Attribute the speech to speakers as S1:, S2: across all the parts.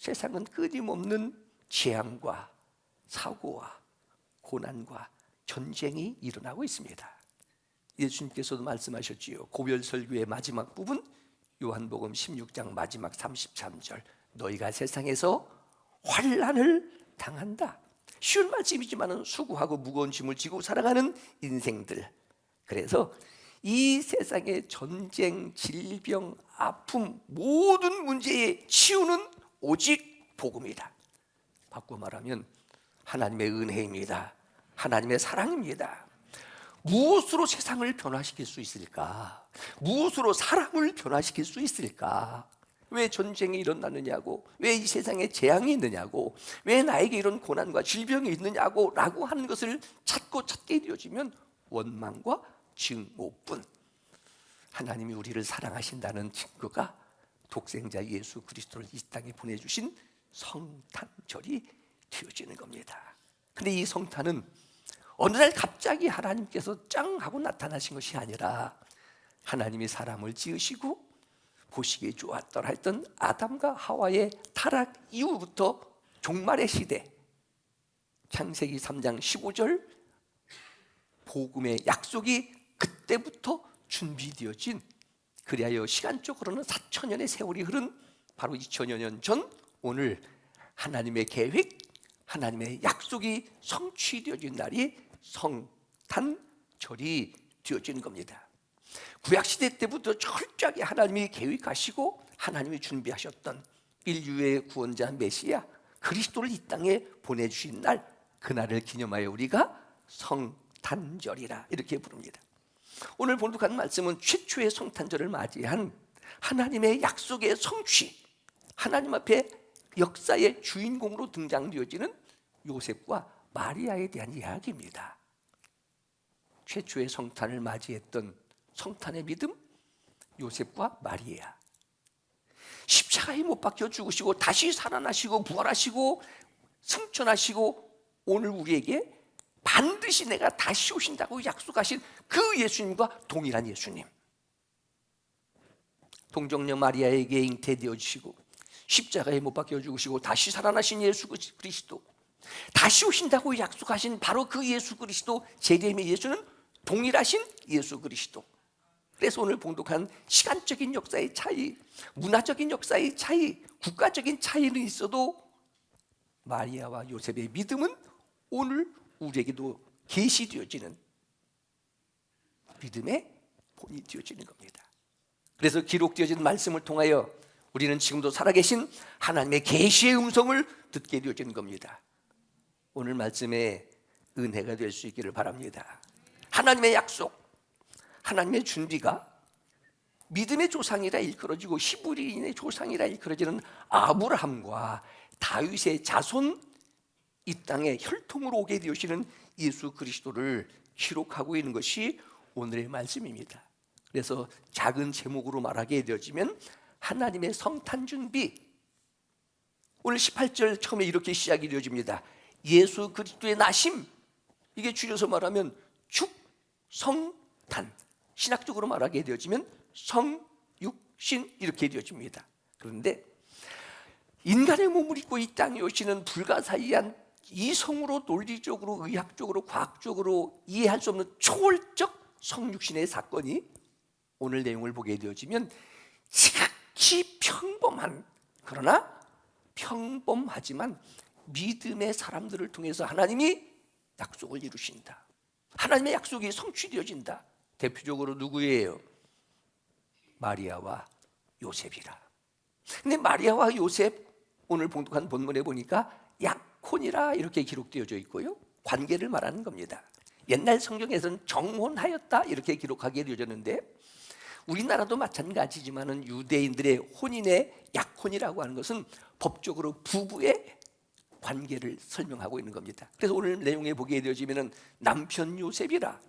S1: 세상은 끊임없는 재앙과 사고와 고난과 전쟁이 일어나고 있습니다. 예수님께서도 말씀하셨지요. 고별설교의 마지막 부분 요한복음 16장 마지막 33절, 너희가 세상에서 환난을 당한다. 쉬운 말씀이지만 수고하고 무거운 짐을 지고 살아가는 인생들, 그래서 이 세상의 전쟁, 질병, 아픔 모든 문제의 치유는 오직 복음이다. 바꿔 말하면 하나님의 은혜입니다. 하나님의 사랑입니다. 무엇으로 세상을 변화시킬 수 있을까? 무엇으로 사람을 변화시킬 수 있을까? 왜 전쟁이 일어나느냐고, 왜 이 세상에 재앙이 있느냐고, 왜 나에게 이런 고난과 질병이 있느냐고 라고 하는 것을 찾게 되어지면 원망과 증오뿐. 하나님이 우리를 사랑하신다는 증거가 독생자 예수 그리스도를 이 땅에 보내주신 성탄절이 되어지는 겁니다. 근데 이 성탄은 어느 날 갑자기 하나님께서 짱 하고 나타나신 것이 아니라 하나님이 사람을 지으시고 보시기에 좋았더라 했던 아담과 하와의 타락 이후부터 종말의 시대, 창세기 3장 15절 복음의 약속이 그때부터 준비되어진, 그리하여 시간적으로는 4천년의 세월이 흐른 바로 2000여 년 전 오늘 하나님의 계획, 하나님의 약속이 성취되어진 날이 성탄절이 되어지는 겁니다. 구약시대 때부터 철저하게 하나님이 계획하시고 하나님이 준비하셨던 인류의 구원자 메시아 그리스도를 이 땅에 보내주신 날, 그날을 기념하여 우리가 성탄절이라 이렇게 부릅니다. 오늘 본독한 말씀은 최초의 성탄절을 맞이한 하나님의 약속의 성취, 하나님 앞에 역사의 주인공으로 등장되어지는 요셉과 마리아에 대한 이야기입니다. 최초의 성탄을 맞이했던 성탄의 믿음, 요셉과 마리아. 십자가에 못 박혀 죽으시고 다시 살아나시고 부활하시고 승천하시고 오늘 우리에게 반드시 내가 다시 오신다고 약속하신 그 예수님과 동일한 예수님. 동정녀 마리아에게 잉태되어 주시고 십자가에 못 박혀 죽으시고 다시 살아나신 예수 그리스도, 다시 오신다고 약속하신 바로 그 예수 그리스도, 재림의 예수는 동일하신 예수 그리스도. 그래서 오늘 봉독한 시간적인 역사의 차이, 문화적인 역사의 차이, 국가적인 차이는 있어도 마리아와 요셉의 믿음은 오늘 우리에게도 계시되어지는 믿음의 본이 되어지는 겁니다. 그래서 기록되어진 말씀을 통하여 우리는 지금도 살아계신 하나님의 계시의 음성을 듣게 되어지는 겁니다. 오늘 말씀에 은혜가 될 수 있기를 바랍니다. 하나님의 약속, 하나님의 준비가 믿음의 조상이라 일컬어지고 히브리인의 조상이라 일컬어지는 아브라함과 다윗의 자손, 이 땅에 혈통으로 오게 되시는 예수 그리스도를 기록하고 있는 것이 오늘의 말씀입니다. 그래서 작은 제목으로 말하게 되어지면 하나님의 성탄 준비. 오늘 18절 처음에 이렇게 시작이 되어집니다. 예수 그리스도의 나심, 이게 줄여서 말하면 축성탄, 신학적으로 말하게 되어지면 성육신 이렇게 되어집니다. 그런데 인간의 몸을 입고 이 땅에 오시는 불가사의한 이성으로 논리적으로 의학적으로 과학적으로 이해할 수 없는 초월적 성육신의 사건이 오늘 내용을 보게 되어지면 지극히 평범한, 그러나 평범하지만 믿음의 사람들을 통해서 하나님이 약속을 이루신다. 하나님의 약속이 성취되어진다. 대표적으로 누구예요? 마리아와 요셉이라. 근데 마리아와 요셉, 오늘 봉독한 본문에 보니까 약혼이라 이렇게 기록되어져 있고요, 관계를 말하는 겁니다. 옛날 성경에서는 정혼하였다 이렇게 기록하게 되어졌는데 우리나라도 마찬가지지만은 유대인들의 혼인의 약혼이라고 하는 것은 법적으로 부부의 관계를 설명하고 있는 겁니다. 그래서 오늘 내용에 보게 되어지면은 남편 요셉이라,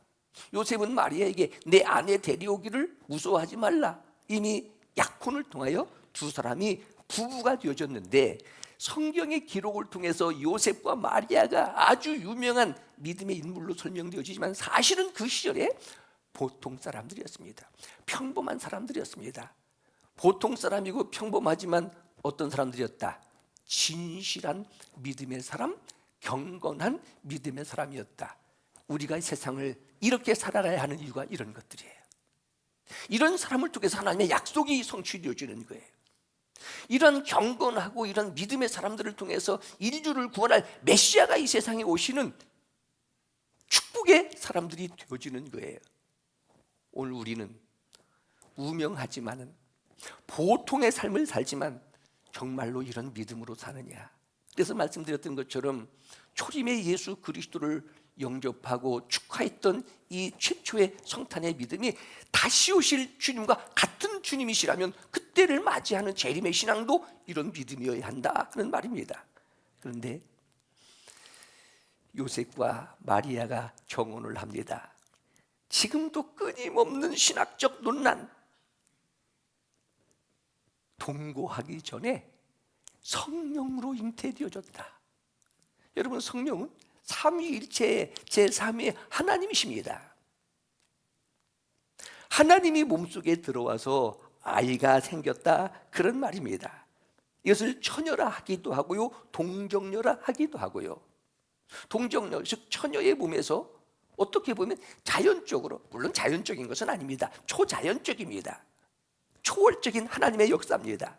S1: 요셉은 마리아에게 내 아내 데려오기를 무서워하지 말라, 이미 약혼을 통하여 두 사람이 부부가 되어졌는데 성경의 기록을 통해서 요셉과 마리아가 아주 유명한 믿음의 인물로 설명되어지지만 사실은 그 시절에 보통 사람들이었습니다. 평범한 사람들이었습니다. 보통 사람이고 평범하지만 어떤 사람들이었다? 진실한 믿음의 사람, 경건한 믿음의 사람이었다. 우리가 세상을 이렇게 살아가야 하는 이유가 이런 것들이에요. 이런 사람을 통해서 하나님의 약속이 성취되어지는 거예요. 이런 경건하고 이런 믿음의 사람들을 통해서 인류를 구원할 메시아가 이 세상에 오시는 축복의 사람들이 되어지는 거예요. 오늘 우리는 우명하지만은 보통의 삶을 살지만 정말로 이런 믿음으로 사느냐. 그래서 말씀드렸던 것처럼 초림의 예수 그리스도를 영접하고 축하했던 이 최초의 성탄의 믿음이 다시 오실 주님과 같은 주님이시라면 그때를 맞이하는 재림의 신앙도 이런 믿음이어야 한다 하는 말입니다. 그런데 요셉과 마리아가 정언을 합니다. 지금도 끊임없는 신학적 논란, 동거하기 전에 성령으로 잉태되어졌다. 여러분, 성령은 삼위일체의 제3의 하나님이십니다. 하나님이 몸속에 들어와서 아이가 생겼다, 그런 말입니다. 이것을 처녀라 하기도 하고요, 동정녀라 하기도 하고요. 동정녀, 즉 처녀의 몸에서 어떻게 보면 자연적으로, 물론 자연적인 것은 아닙니다. 초자연적입니다. 초월적인 하나님의 역사입니다.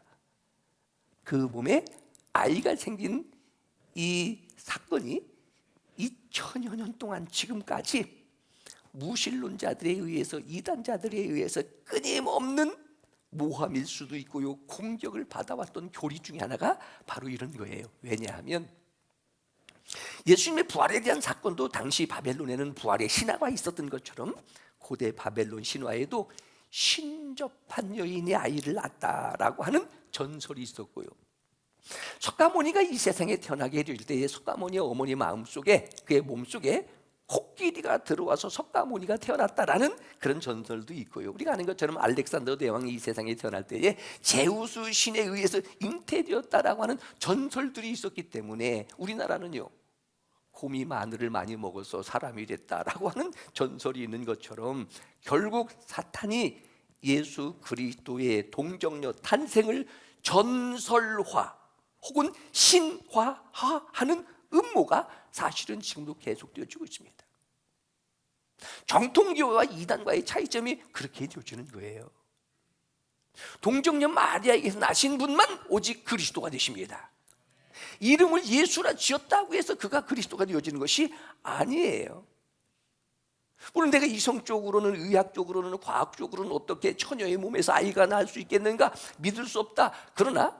S1: 그 몸에 아이가 생긴 이 사건이 2000여 년 동안 지금까지 무신론자들에 의해서, 이단자들에 의해서 끊임없는 모함일 수도 있고요, 공격을 받아왔던 교리 중에 하나가 바로 이런 거예요. 왜냐하면 예수님의 부활에 대한 사건도 당시 바벨론에는 부활의 신화가 있었던 것처럼 고대 바벨론 신화에도 신접한 여인이 아이를 낳았다라고 하는 전설이 있었고요, 석가모니가 이 세상에 태어나게 될 때에 석가모니의 어머니 마음속에, 그의 몸속에 코끼리가 들어와서 석가모니가 태어났다라는 그런 전설도 있고요, 우리가 아는 것처럼 알렉산더 대왕이 이 세상에 태어날 때에 제우스 신에 의해서 잉태되었다라고 하는 전설들이 있었기 때문에 우리나라는요, 곰이 마늘을 많이 먹어서 사람이 됐다라고 하는 전설이 있는 것처럼 결국 사탄이 예수 그리스도의 동정녀 탄생을 전설화 혹은 신화하는 음모가 사실은 지금도 계속되어지고 있습니다. 정통교회와 이단과의 차이점이 그렇게 되어지는 거예요. 동정녀 마리아에게서 나신 분만 오직 그리스도가 되십니다. 이름을 예수라 지었다고 해서 그가 그리스도가 되어지는 것이 아니에요. 물론 내가 이성적으로는, 의학적으로는, 과학적으로는 어떻게 처녀의 몸에서 아이가 낳을 수 있겠는가 믿을 수 없다. 그러나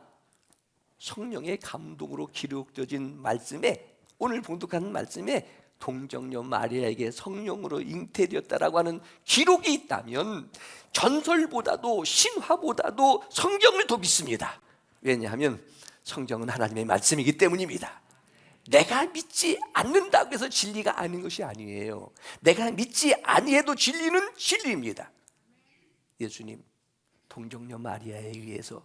S1: 성령의 감동으로 기록되어진 말씀에, 오늘 봉독하는 말씀에 동정녀 마리아에게 성령으로 잉태되었다라고 하는 기록이 있다면 전설보다도 신화보다도 성경을 더 믿습니다. 왜냐하면 성경은 하나님의 말씀이기 때문입니다. 내가 믿지 않는다고 해서 진리가 아닌 것이 아니에요. 내가 믿지 아니해도 진리는 진리입니다. 예수님 동정녀 마리아에 의해서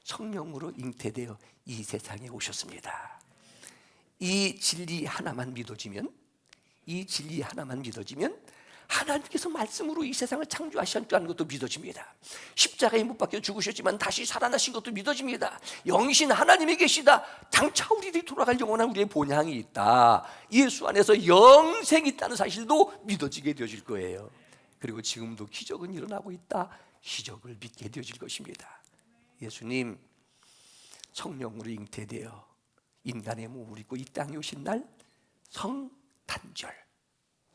S1: 성령으로 잉태되어 이 세상에 오셨습니다. 이 진리 하나만 믿어지면, 이 진리 하나만 믿어지면 하나님께서 말씀으로 이 세상을 창조하셨다는 것도 믿어집니다. 십자가에 못 박혀 죽으셨지만 다시 살아나신 것도 믿어집니다. 영이신 하나님이 계시다. 장차 우리들이 돌아갈 영원한 우리의 본향이 있다. 예수 안에서 영생이 있다는 사실도 믿어지게 되어질 거예요. 그리고 지금도 기적은 일어나고 있다. 기적을 믿게 되어질 것입니다. 예수님 성령으로 잉태되어 인간의 몸을 입고 이 땅에 오신 날 성탄절,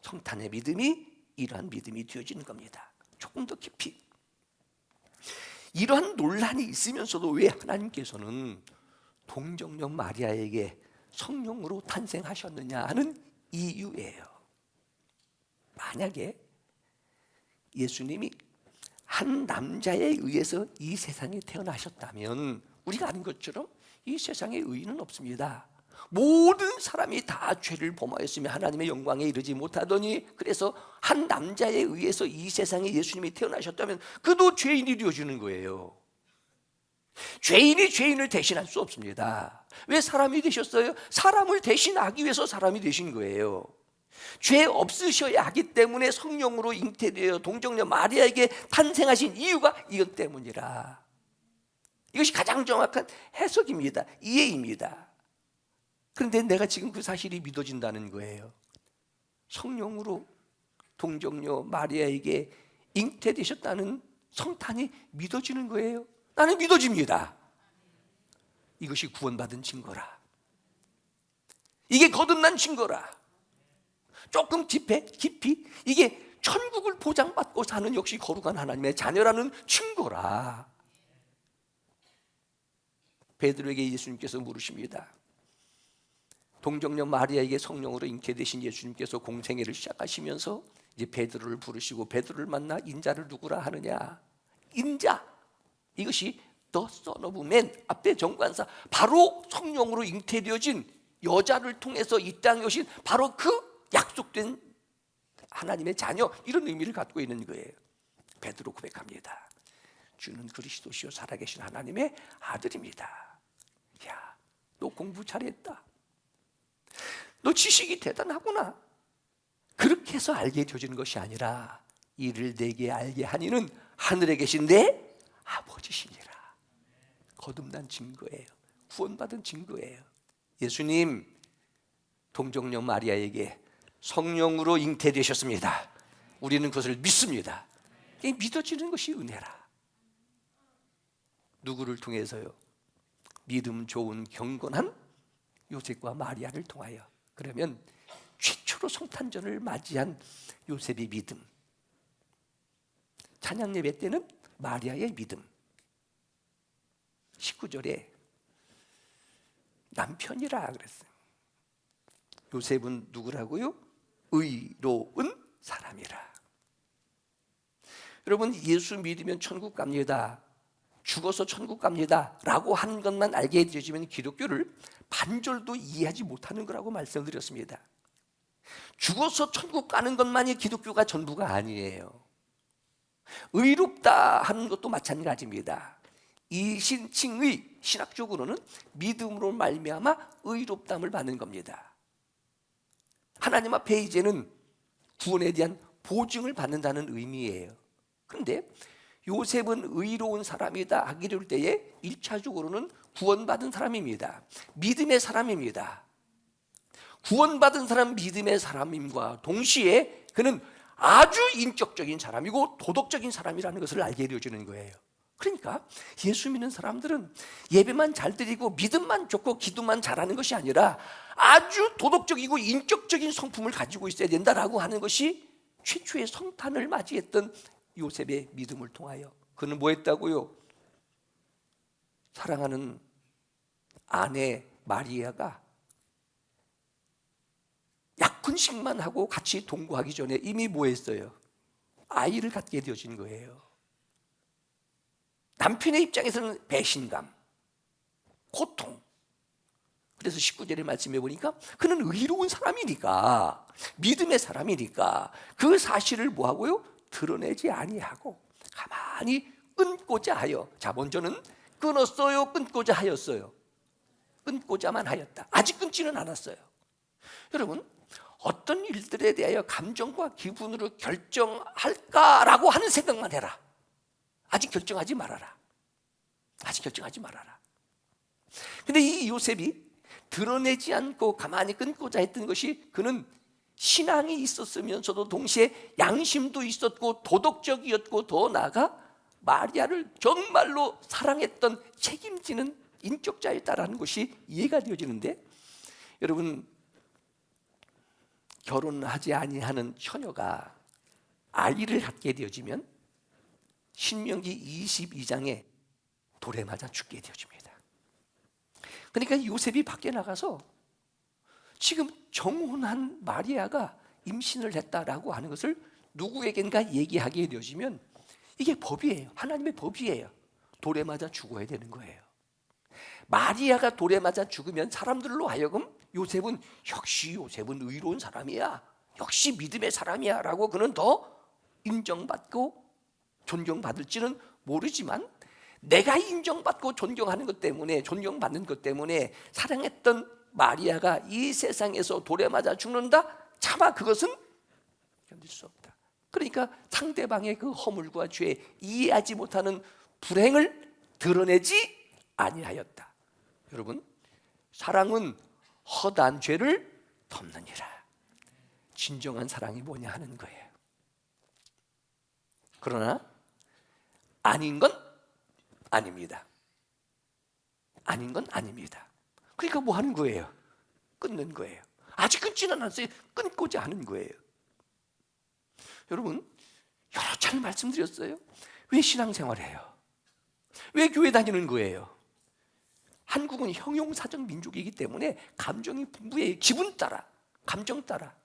S1: 성탄의 믿음이 이러한 믿음이 되어지는 겁니다. 조금 더 깊이, 이러한 논란이 있으면서도 왜 하나님께서는 동정녀 마리아에게 성령으로 탄생하셨느냐 하는 이유예요. 만약에 예수님이 한 남자에 의해서 이 세상에 태어나셨다면 우리가 아는 것처럼 이 세상에 의인은 없습니다. 모든 사람이 다 죄를 범하였으며 하나님의 영광에 이르지 못하더니, 그래서 한 남자에 의해서 이 세상에 예수님이 태어나셨다면 그도 죄인이 되어주는 거예요. 죄인이 죄인을 대신할 수 없습니다. 왜 사람이 되셨어요? 사람을 대신하기 위해서 사람이 되신 거예요. 죄 없으셔야 하기 때문에 성령으로 잉태되어 동정녀 마리아에게 탄생하신 이유가 이것 때문이라. 이것이 가장 정확한 해석입니다. 이해입니다. 그런데 내가 지금 그 사실이 믿어진다는 거예요. 성령으로 동정녀 마리아에게 잉태되셨다는 성탄이 믿어지는 거예요. 나는 믿어집니다. 이것이 구원받은 증거라. 이게 거듭난 증거라. 조금 깊이 이게 천국을 보장받고 사는 역시 거룩한 하나님의 자녀라는 증거라. 베드로에게 예수님께서 물으십니다. 동정녀 마리아에게 성령으로 잉태되신 예수님께서 공생애를 시작하시면서 이제 베드로를 부르시고 베드로를 만나 인자를 누구라 하느냐? 인자, 이것이 The Son of Man, 앞에 정관사, 바로 성령으로 잉태되어진 여자를 통해서 이 땅에 오신 바로 그 약속된 하나님의 자녀, 이런 의미를 갖고 있는 거예요. 베드로 고백합니다. 주는 그리스도시요 살아계신 하나님의 아들입니다. 야, 너 공부 잘했다. 너 지식이 대단하구나. 그렇게 해서 알게 되어지는 것이 아니라 이를 내게 알게 하니는 하늘에 계신 내 아버지시니라. 거듭난 증거예요. 구원받은 증거예요. 예수님 동정녀 마리아에게 성령으로 잉태되셨습니다. 우리는 그것을 믿습니다. 믿어지는 것이 은혜라. 누구를 통해서요? 믿음 좋은 경건한 요셉과 마리아를 통하여. 그러면 최초로 성탄절을 맞이한 요셉의 믿음, 찬양 예배 때는 마리아의 믿음, 19절에 남편이라 그랬어요. 요셉은 누구라고요? 의로운 사람이라. 여러분, 예수 믿으면 천국 갑니다, 죽어서 천국 갑니다 라고 하는 것만 알게 되어지면 기독교를 반절도 이해하지 못하는 거라고 말씀드렸습니다. 죽어서 천국 가는 것만이 기독교가 전부가 아니에요. 의롭다 하는 것도 마찬가지입니다. 이 신칭의, 신학적으로는 믿음으로 말미암아 의롭담을 받는 겁니다. 하나님 앞에 이제는 구원에 대한 보증을 받는다는 의미예요. 그런데 요셉은 의로운 사람이다 하기 될 때에 1차적으로는 구원받은 사람입니다. 믿음의 사람입니다. 구원받은 사람, 믿음의 사람임과 동시에 그는 아주 인격적인 사람이고 도덕적인 사람이라는 것을 알게 되어지는 거예요. 그러니까 예수 믿는 사람들은 예배만 잘 드리고 믿음만 좋고 기도만 잘하는 것이 아니라 아주 도덕적이고 인격적인 성품을 가지고 있어야 된다라고 하는 것이 최초의 성탄을 맞이했던 요셉의 믿음을 통하여. 그는 뭐 했다고요? 사랑하는 아내 마리아가 약혼식만 하고 같이 동거하기 전에 이미 뭐 했어요? 아이를 갖게 되어진 거예요. 남편의 입장에서는 배신감, 고통. 그래서 19절의 말씀해 보니까 그는 의로운 사람이니까, 믿음의 사람이니까 그 사실을 뭐 하고요? 드러내지 아니하고 가만히 끊고자 하여. 자, 먼저는 끊었어요, 끊고자 하였어요? 끊고자만 하였다. 아직 끊지는 않았어요. 여러분, 어떤 일들에 대하여 감정과 기분으로 결정할까라고 하는 생각만 해라. 아직 결정하지 말아라. 아직 결정하지 말아라. 근데 이 요셉이 드러내지 않고 가만히 끊고자 했던 것이, 그는 신앙이 있었으면서도 동시에 양심도 있었고 도덕적이었고 더 나아가 마리아를 정말로 사랑했던 책임지는 인격자였다라는 것이 이해가 되어지는데, 여러분, 결혼하지 아니하는 처녀가 아이를 갖게 되어지면 신명기 22장에 돌에 맞아 죽게 되어집니다. 그러니까 요셉이 밖에 나가서 지금 정혼한 마리아가 임신을 했다라고 하는 것을 누구에겐가 얘기하게 되어지면 이게 법이에요. 하나님의 법이에요. 돌에 맞아 죽어야 되는 거예요. 마리아가 돌에 맞아 죽으면 사람들로 하여금 요셉은 역시 요셉은 의로운 사람이야, 역시 믿음의 사람이야 라고 그는 더 인정받고 존경받을지는 모르지만, 내가 인정받고 존경하는 것 때문에, 존경받는 것 때문에 사랑했던 마리아가 이 세상에서 돌에 맞아 죽는다? 차마 그것은 견딜 수 없다. 그러니까 상대방의 그 허물과 죄, 이해하지 못하는 불행을 드러내지 아니하였다. 여러분, 사랑은 허다한 죄를 덮느니라. 진정한 사랑이 뭐냐 하는 거예요. 그러나 아닌 건 아닙니다. 아닌 건 아닙니다. 그러니까 뭐 하는 거예요? 끊는 거예요. 아직 끊지는 않았어요. 끊고자 하는 거예요. 여러분, 여러 차례 말씀드렸어요. 왜 신앙생활해요? 왜 교회 다니는 거예요? 한국은 형용사적 민족이기 때문에 감정이 풍부해요. 기분 따라, 감정 따라.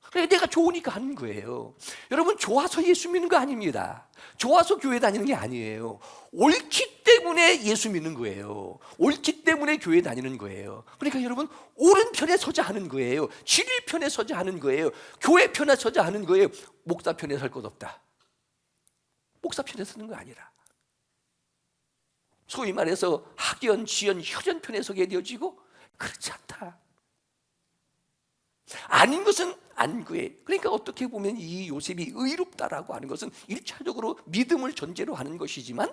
S1: 그래, 내가 좋으니까 하는 거예요. 여러분, 좋아서 예수 믿는 거 아닙니다. 좋아서 교회 다니는 게 아니에요. 옳기 때문에 예수 믿는 거예요. 옳기 때문에 교회 다니는 거예요. 그러니까 여러분, 옳은 편에 서자 하는 거예요. 진리 편에 서자 하는 거예요. 교회 편에 서자 하는 거예요. 목사 편에 설 것 없다. 목사 편에 서는 거 아니라 소위 말해서 학연, 지연, 혈연 편에 서게 되어지고 그렇지 않다. 아닌 것은 안 구해. 그러니까 어떻게 보면 이 요셉이 의롭다라고 하는 것은 1차적으로 믿음을 전제로 하는 것이지만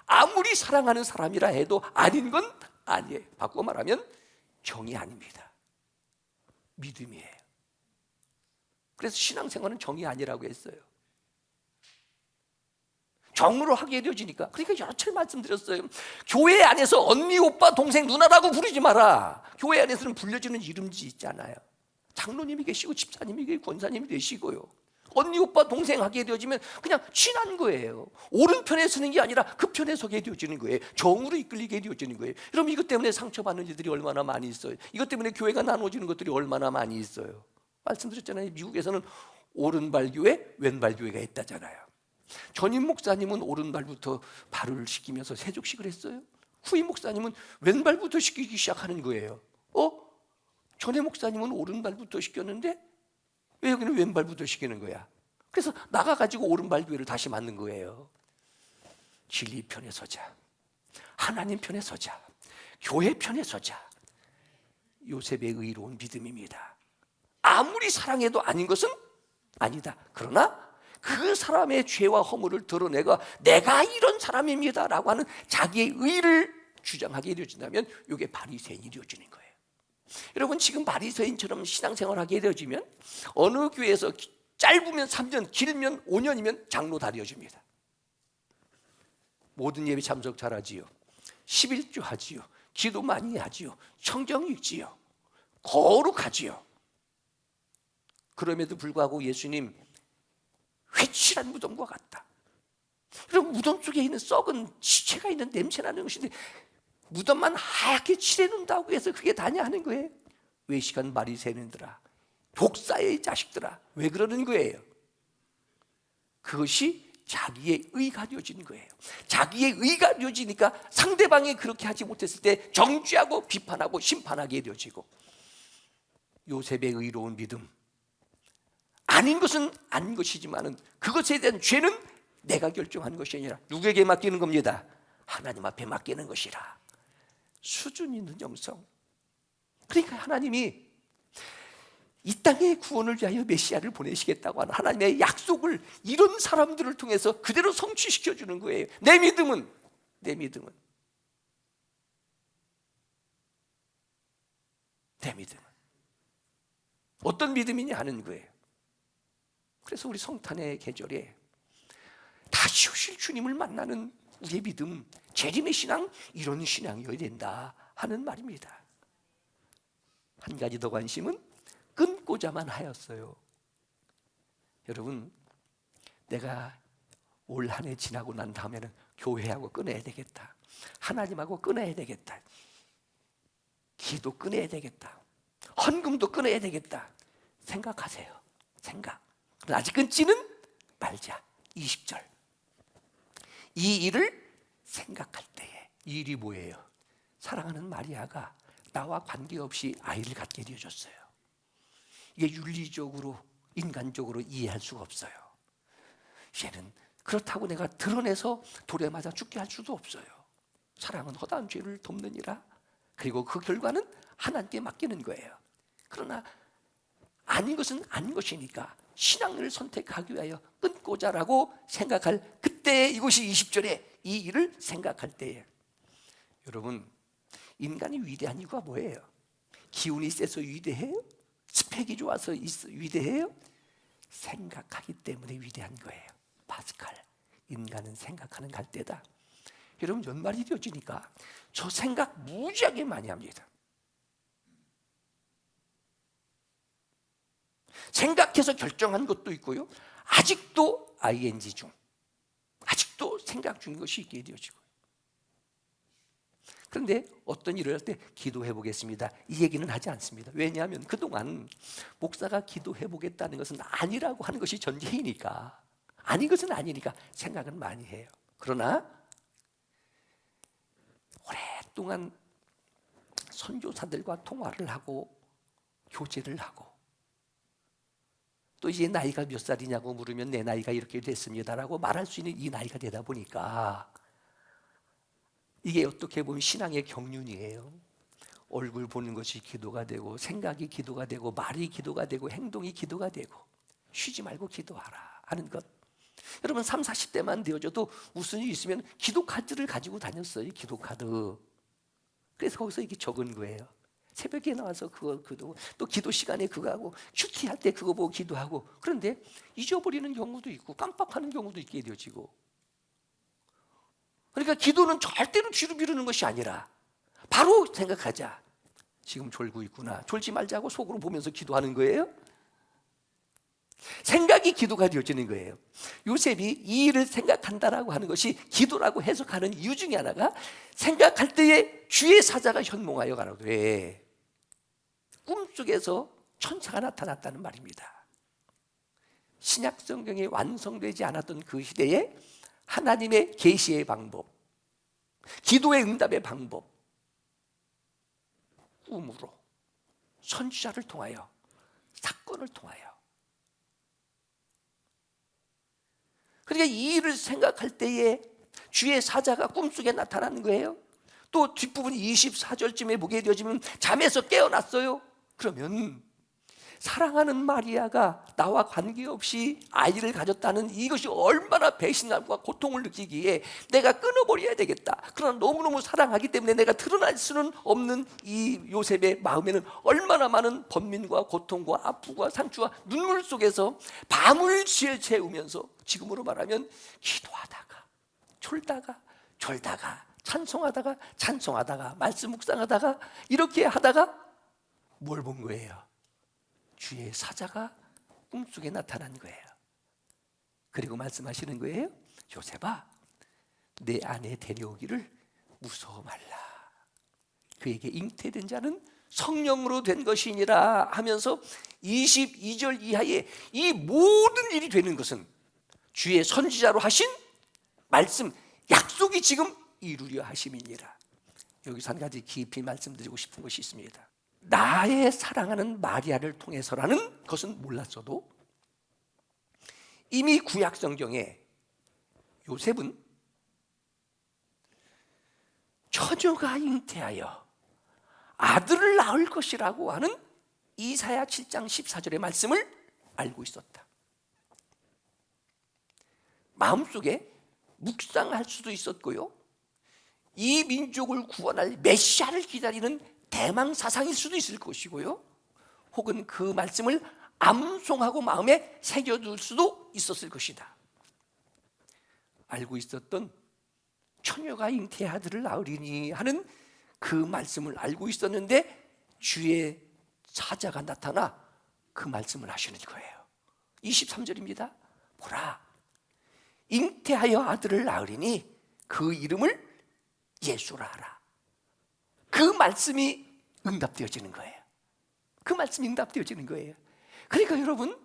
S1: 아무리 사랑하는 사람이라 해도 아닌 건 아니에요. 바꾸어 말하면 정이 아닙니다. 믿음이에요. 그래서 신앙생활은 정이 아니라고 했어요. 정으로 하게 되어지니까. 그러니까 여러 차례 말씀드렸어요. 교회 안에서 언니, 오빠, 동생, 누나라고 부르지 마라. 교회 안에서는 불려지는 이름지 있잖아요. 장로님이 계시고 집사님이 계시고 권사님이 계시고요. 언니, 오빠, 동생 하게 되어지면 그냥 친한 거예요. 옳은 편에 서는 게 아니라 그 편에 서게 되어지는 거예요. 정으로 이끌리게 되어지는 거예요. 여러분, 이것 때문에 상처받는 이들이 얼마나 많이 있어요. 이것 때문에 교회가 나눠지는 것들이 얼마나 많이 있어요. 말씀드렸잖아요. 미국에서는 오른발 교회, 왼발 교회가 있다잖아요. 전임 목사님은 오른발부터 발을 시키면서 세족식을 했어요. 후임 목사님은 왼발부터 시키기 시작하는 거예요. 전임 목사님은 오른발부터 시켰는데 왜 여기는 왼발부터 시키는 거야? 그래서 나가가지고 오른발 교회를 다시 만든 거예요. 진리 편에 서자, 하나님 편에 서자, 교회 편에 서자. 요셉의 의로운 믿음입니다. 아무리 사랑해도 아닌 것은 아니다. 그러나 그 사람의 죄와 허물을 드러내가 내가 이런 사람입니다 라고 하는 자기의 의를 주장하게 되어진다면 이게 바리새인이 되어지는 거예요. 여러분, 지금 바리새인처럼 신앙생활하게 되어지면 어느 교회에서 짧으면 3년, 길면 5년이면 장로 다 되어집니다. 모든 예배 참석 잘하지요, 11조 하지요, 기도 많이 하지요, 성경 읽지요, 거룩하지요. 그럼에도 불구하고 예수님 회칠한 무덤과 같다. 여러분, 무덤 속에 있는 썩은 시체가 있는 냄새나는 것인데 무덤만 하얗게 칠해놓는다고 해서 그게 다냐 하는 거예요. 외식한 바리새인들아, 독사의 자식들아, 왜 그러는 거예요? 그것이 자기의 의가 되어진 거예요. 자기의 의가 되어지니까 상대방이 그렇게 하지 못했을 때 정죄하고 비판하고 심판하게 되어지고, 요셉의 의로운 믿음, 아닌 것은 아닌 것이지만은 그것에 대한 죄는 내가 결정하는 것이 아니라 누구에게 맡기는 겁니다? 하나님 앞에 맡기는 것이라. 수준 있는 영성. 그러니까 하나님이 이 땅에 구원을 위하여 메시아를 보내시겠다고 하는 하나님의 약속을 이런 사람들을 통해서 그대로 성취시켜 주는 거예요. 내 믿음은 어떤 믿음이냐 하는 거예요. 그래서 우리 성탄의 계절에 다시 오실 주님을 만나는 우리의 믿음, 재림의 신앙, 이런 신앙이어야 된다 하는 말입니다. 한 가지 더 관심은 끊고자만 하였어요. 여러분, 내가 올 한 해 지나고 난 다음에는 교회하고 끊어야 되겠다, 하나님하고 끊어야 되겠다, 기도 끊어야 되겠다, 헌금도 끊어야 되겠다 생각하세요. 아직 끊지는 말자. 20절. 이 일을 생각할 때에, 이 일이 뭐예요? 사랑하는 마리아가 나와 관계없이 아이를 갖게 되어줬어요. 이게 윤리적으로, 인간적으로 이해할 수가 없어요. 얘는 그렇다고 내가 드러내서 돌에 맞아 죽게 할 수도 없어요. 사랑은 허다한 죄를 덮느니라. 그리고 그 결과는 하나님께 맡기는 거예요. 그러나 아닌 것은 아닌 것이니까 신앙을 선택하기 위하여 끊고자라고 생각할 그때, 이것이 20절에 이 일을 생각할 때에 여러분, 인간이 위대한 이유가 뭐예요? 기운이 세서 위대해요? 스펙이 좋아서 위대해요? 생각하기 때문에 위대한 거예요. 파스칼, 인간은 생각하는 갈대다. 여러분, 연말이 되어지니까 저 생각 무지하게 많이 합니다. 생각해서 결정한 것도 있고요, 아직도 ing 중, 아직도 생각 중인 것이 있게 되어지고. 그런데 어떤 일을 할 때 기도해 보겠습니다, 이 얘기는 하지 않습니다. 왜냐하면 그동안 목사가 기도해 보겠다는 것은 아니라고 하는 것이 전제이니까, 아닌 것은 아니니까 생각은 많이 해요. 그러나 오랫동안 선교사들과 통화를 하고 교제를 하고, 또 이제 나이가 몇 살이냐고 물으면 내 나이가 이렇게 됐습니다라고 말할 수 있는 이 나이가 되다 보니까 이게 어떻게 보면 신앙의 경륜이에요. 얼굴 보는 것이 기도가 되고, 생각이 기도가 되고, 말이 기도가 되고, 행동이 기도가 되고, 쉬지 말고 기도하라 하는 것. 여러분, 30, 40대만 되어져도 무슨 일이 있으면 기도 카드를 가지고 다녔어요. 기도 카드. 그래서 거기서 이게 적은 거예요. 새벽에 나와서 그거 또 기도 시간에 그거 하고, 큐티할 때 그거 보고 기도하고. 그런데 잊어버리는 경우도 있고 깜빡하는 경우도 있게 되어지고. 그러니까 기도는 절대로 뒤로 미루는 것이 아니라 바로 생각하자. 지금 졸고 있구나. 졸지 말자고 속으로 보면서 기도하는 거예요. 생각이 기도가 되어지는 거예요. 요셉이 이 일을 생각한다라고 하는 것이 기도라고 해석하는 이유 중에 하나가, 생각할 때에 주의 사자가 현몽하여 가로되, 꿈속에서 천사가 나타났다는 말입니다. 신약 성경이 완성되지 않았던 그 시대에 하나님의 계시의 방법, 기도의 응답의 방법, 꿈으로, 선지자를 통하여, 사건을 통하여. 그러니까 이 일을 생각할 때에 주의 사자가 꿈속에 나타나는 거예요. 또 뒷부분 24절쯤에 보게 되어지면 잠에서 깨어났어요. 그러면 사랑하는 마리아가 나와 관계없이 아이를 가졌다는 이것이 얼마나 배신감과 고통을 느끼기에 내가 끊어버려야 되겠다. 그러나 너무너무 사랑하기 때문에 내가 드러날 수는 없는 이 요셉의 마음에는 얼마나 많은 번민과 고통과 아픔과 상처와 눈물 속에서 밤을 채우면서, 지금으로 말하면 기도하다가 졸다가 찬송하다가 말씀 묵상하다가 이렇게 하다가 뭘 본 거예요? 주의 사자가 꿈속에 나타난 거예요. 그리고 말씀하시는 거예요. 요셉아, 내 아내 데려오기를 무서워 말라. 그에게 잉태된 자는 성령으로 된 것이니라 하면서 22절 이하에 이 모든 일이 되는 것은 주의 선지자로 하신 말씀, 약속이 지금 이루려 하심이니라. 여기서 한 가지 깊이 말씀드리고 싶은 것이 있습니다. 나의 사랑하는 마리아를 통해서라는 것은 몰랐어도 이미 구약 성경에 요셉은 처녀가 잉태하여 아들을 낳을 것이라고 하는 이사야 7장 14절의 말씀을 알고 있었다. 마음속에 묵상할 수도 있었고요, 이 민족을 구원할 메시아를 기다리는 대망 사상일 수도 있을 것이고요, 혹은 그 말씀을 암송하고 마음에 새겨둘 수도 있었을 것이다. 알고 있었던 처녀가 잉태의 아들을 낳으리니 하는 그 말씀을 알고 있었는데 주의 사자가 나타나 그 말씀을 하시는 거예요. 23절입니다. 보라, 잉태하여 아들을 낳으리니 그 이름을 예수라 하라. 그 말씀이 응답되어지는 거예요. 그 말씀이 응답되어지는 거예요. 그러니까 여러분,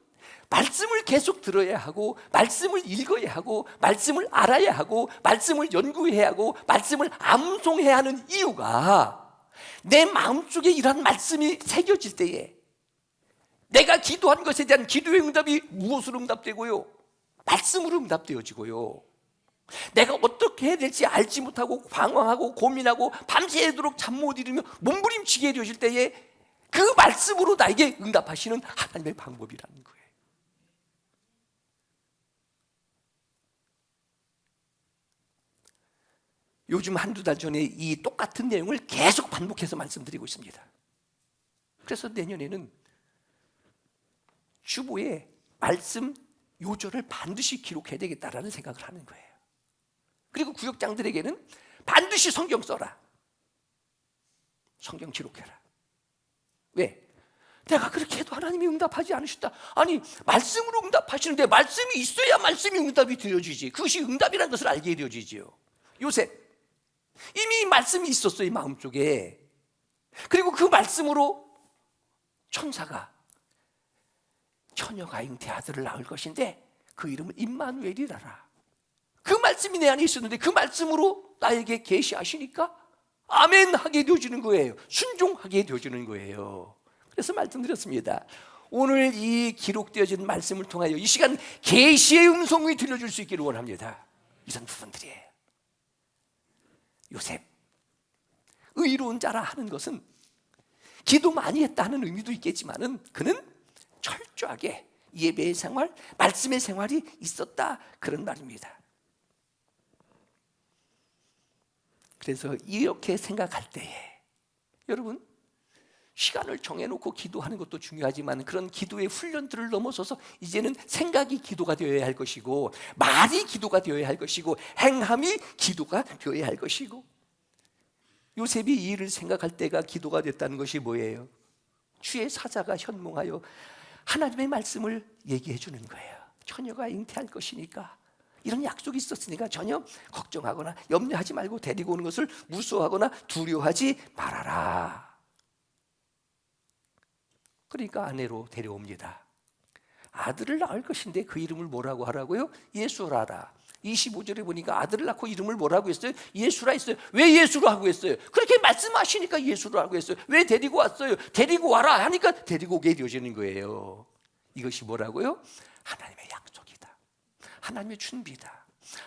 S1: 말씀을 계속 들어야 하고, 말씀을 읽어야 하고, 말씀을 알아야 하고, 말씀을 연구해야 하고, 말씀을 암송해야 하는 이유가, 내 마음속에 이러한 말씀이 새겨질 때에 내가 기도한 것에 대한 기도의 응답이 무엇으로 응답되고요? 말씀으로 응답되어지고요, 내가 어떻게 해야 될지 알지 못하고 방황하고 고민하고 밤새도록 잠 못 이루며 몸부림치게 되어질 때에 그 말씀으로 나에게 응답하시는 하나님의 방법이라는 거예요. 요즘 한두 달 전에 이 똑같은 내용을 계속 반복해서 말씀드리고 있습니다. 그래서 내년에는 주보에 말씀 요절을 반드시 기록해야 되겠다라는 생각을 하는 거예요. 그리고 구역장들에게는 반드시 성경 써라. 성경 기록해라. 왜? 내가 그렇게 해도 하나님이 응답하지 않으셨다. 아니, 말씀으로 응답하시는데 말씀이 있어야 말씀이 응답이 되어지지. 그것이 응답이라는 것을 알게 되어지지요. 요셉, 이미 말씀이 있었어요, 이 마음속에. 그리고 그 말씀으로 천사가 처녀가 잉태 아들을 낳을 것인데 그 이름을 임마누엘이라라. 그 말씀이 내 안에 있었는데 그 말씀으로 나에게 계시하시니까 아멘 하게 되어지는 거예요. 순종하게 되어지는 거예요. 그래서 말씀드렸습니다. 오늘 이 기록되어진 말씀을 통하여 이 시간 계시의 음성이 들려줄 수 있기를 원합니다. 이런 부분들이에요. 요셉, 의로운 자라 하는 것은 기도 많이 했다는 의미도 있겠지만은 그는 철저하게 예배의 생활, 말씀의 생활이 있었다, 그런 말입니다. 그래서 이렇게 생각할 때에 여러분, 시간을 정해놓고 기도하는 것도 중요하지만 그런 기도의 훈련들을 넘어서서 이제는 생각이 기도가 되어야 할 것이고, 말이 기도가 되어야 할 것이고, 행함이 기도가 되어야 할 것이고, 요셉이 이 일을 생각할 때가 기도가 됐다는 것이 뭐예요? 주의 사자가 현몽하여 하나님의 말씀을 얘기해 주는 거예요. 처녀가 잉태할 것이니까, 이런 약속이 있었으니까 전혀 걱정하거나 염려하지 말고 데리고 오는 것을 무서워하거나 두려워하지 말아라. 그러니까 아내로 데려옵니다. 아들을 낳을 것인데 그 이름을 뭐라고 하라고요? 예수라라. 25절에 보니까 아들을 낳고 이름을 뭐라고 했어요? 예수라 했어요. 왜 예수로 하고 했어요? 그렇게 말씀하시니까 예수로 하고 했어요. 왜 데리고 왔어요? 데리고 와라 하니까 데리고 오게 되어지는 거예요. 이것이 뭐라고요? 하나님의 약속이다. 하나님의 준비다.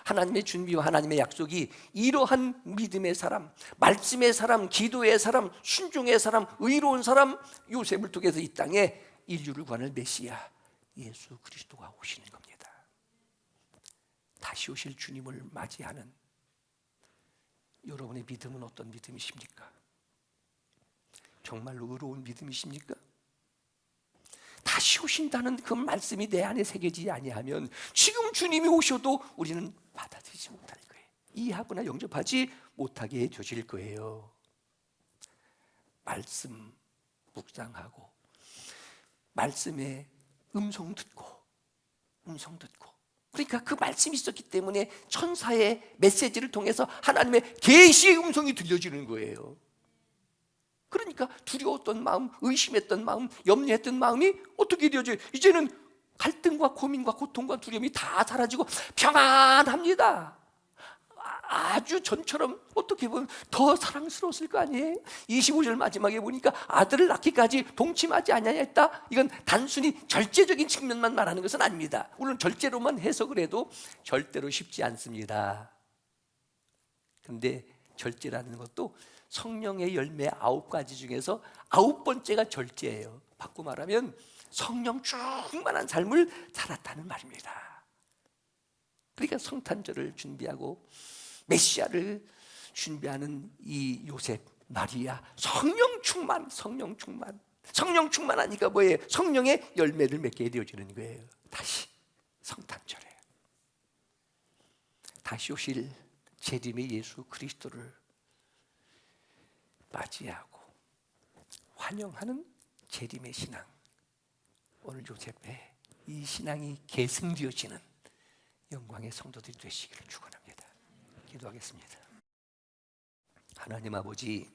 S1: 하나님의 준비와 하나님의 약속이 이러한 믿음의 사람, 말씀의 사람, 기도의 사람, 순종의 사람, 의로운 사람 요셉을 통해서 이 땅에 인류를 구하는 메시아 예수 그리스도가 오시는 겁니다. 다시 오실 주님을 맞이하는 여러분의 믿음은 어떤 믿음이십니까? 정말로 의로운 믿음이십니까? 다시 오신다는 그 말씀이 내 안에 새겨지지 아니하면 지금 주님이 오셔도 우리는 받아들이지 못할 거예요. 이해하거나 영접하지 못하게 되어질 거예요. 말씀 묵상하고 말씀의 음성 듣고 그러니까 그 말씀이 있었기 때문에 천사의 메시지를 통해서 하나님의 계시의 음성이 들려지는 거예요. 그러니까 두려웠던 마음, 의심했던 마음, 염려했던 마음이 어떻게 되어져요? 이제는 갈등과 고민과 고통과 두려움이 다 사라지고 평안합니다. 아주 전처럼 어떻게 보면 더 사랑스러웠을 거 아니에요? 25절 마지막에 보니까 아들을 낳기까지 동침하지 아니하였다. 이건 단순히 절제적인 측면만 말하는 것은 아닙니다. 물론 절제로만 해석을 해도 절대로 쉽지 않습니다. 그런데 절제라는 것도 성령의 열매 9가지 중에서 9번째가 절제예요. 바꿔 말하면 성령 충만한 삶을 살았다는 말입니다. 그러니까 성탄절을 준비하고 메시아를 준비하는 이 요셉, 마리아, 성령 충만하니까 뭐예요? 성령의 열매를 맺게 되어지는 거예요. 다시 성탄절에 다시 오실 재림의 예수 그리스도를 맞이하고 환영하는 재림의 신앙, 오늘 요셉의 이 신앙이 계승되어지는 영광의 성도들이 되시기를 축원합니다. 기도하겠습니다. 하나님 아버지,